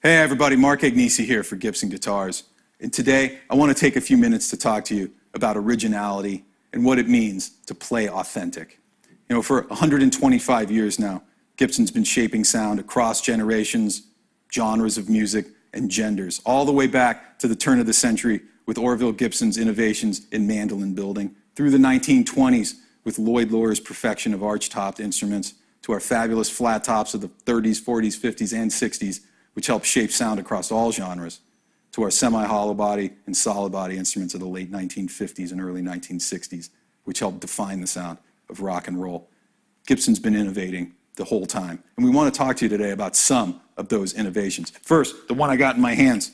Hey everybody, Mark Agnesi here for Gibson Guitars. And today I want to take a few minutes to talk to you about originality and what it means to play authentic. You know, for 125 years now, Gibson's been shaping sound across generations, genres of music, and genders, all the way back to the turn of the century with Orville Gibson's innovations in mandolin building, through the 1920s with Lloyd Loar's perfection of arch-topped instruments, to our fabulous flat tops of the 30s, 40s, 50s, and 60s, which helped shape sound across all genres, to our semi-hollow body and solid body instruments of the late 1950s and early 1960s, which helped define the sound of rock and roll. Gibson's been innovating the whole time. And we want to talk to you today about some of those innovations. First, the one I got in my hands,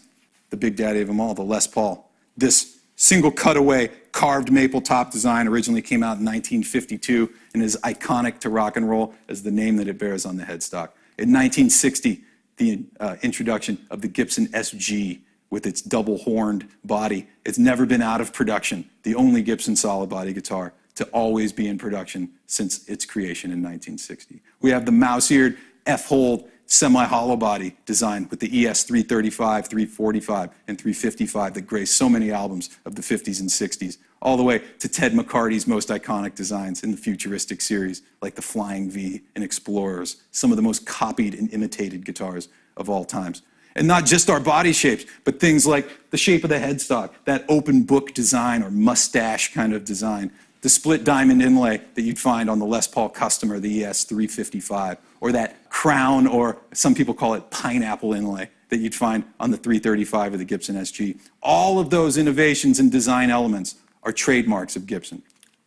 the big daddy of them all, the Les Paul. This single cutaway carved maple top design originally came out in 1952 and is iconic to rock and roll as the name that it bears on the headstock. In 1960, the introduction of the Gibson SG with its double-horned body. It's never been out of production, the only Gibson solid body guitar to always be in production since its creation in 1960. We have the mouse-eared F-hold semi-hollow body design with the ES 335, 345, and 355 that grace so many albums of the 50s and 60s, all the way to Ted McCarty's most iconic designs in the futuristic series, like the Flying V and Explorers, some of the most copied and imitated guitars of all times. And not just our body shapes, but things like the shape of the headstock, that open book design or mustache kind of design, the split diamond inlay that you'd find on the Les Paul Customer, the ES 355, or that crown, or some people call it pineapple inlay, that you'd find on the 335 of the Gibson SG. All of those innovations and design elements are trademarks of Gibson.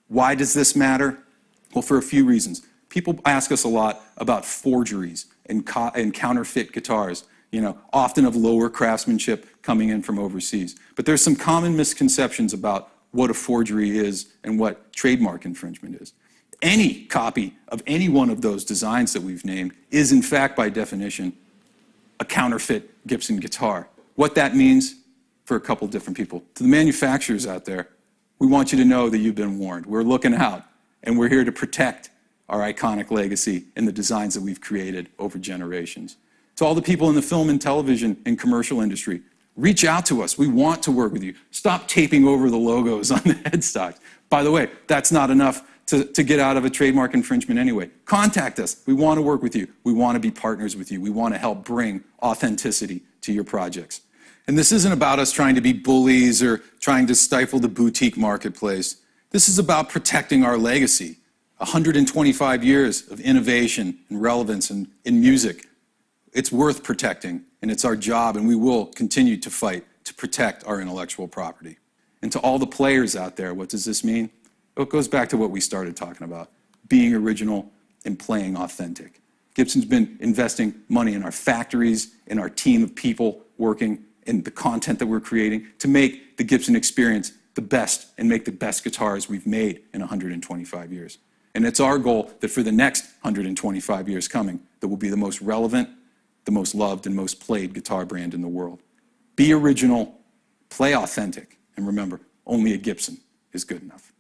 Why does this matter? Well, for a few reasons. People ask us a lot about forgeries and counterfeit guitars, you know, often of lower craftsmanship coming in from overseas. But there's some common misconceptions about what a forgery is and what trademark infringement is. Any copy of any one of those designs that we've named is, in fact, by definition, a counterfeit Gibson guitar. What that means for a couple different people. To the manufacturers out there, we want you to know that you've been warned. We're looking out, and we're here to protect our iconic legacy and the designs that we've created over generations. To all the people in the film and television and commercial industry, reach out to us. We want to work with you. Stop taping over the logos on the headstocks. By the way, that's not enough to get out of a trademark infringement anyway. Contact us. We want to work with you. We want to be partners with you. We want to help bring authenticity to your projects. And this isn't about us trying to be bullies or trying to stifle the boutique marketplace. This is about protecting our legacy. 125 years of innovation and relevance in music. It's worth protecting, and it's our job, and we will continue to fight to protect our intellectual property. And to all the players out there, what does this mean? Well, it goes back to what we started talking about, being original and playing authentic. Gibson's been investing money in our factories, in our team of people working, in the content that we're creating to make the Gibson experience the best and make the best guitars we've made in 125 years. And it's our goal that for the next 125 years coming, that will be the most relevant, the most loved, and most played guitar brand in the world. Be original, play authentic, and remember, only a Gibson is good enough.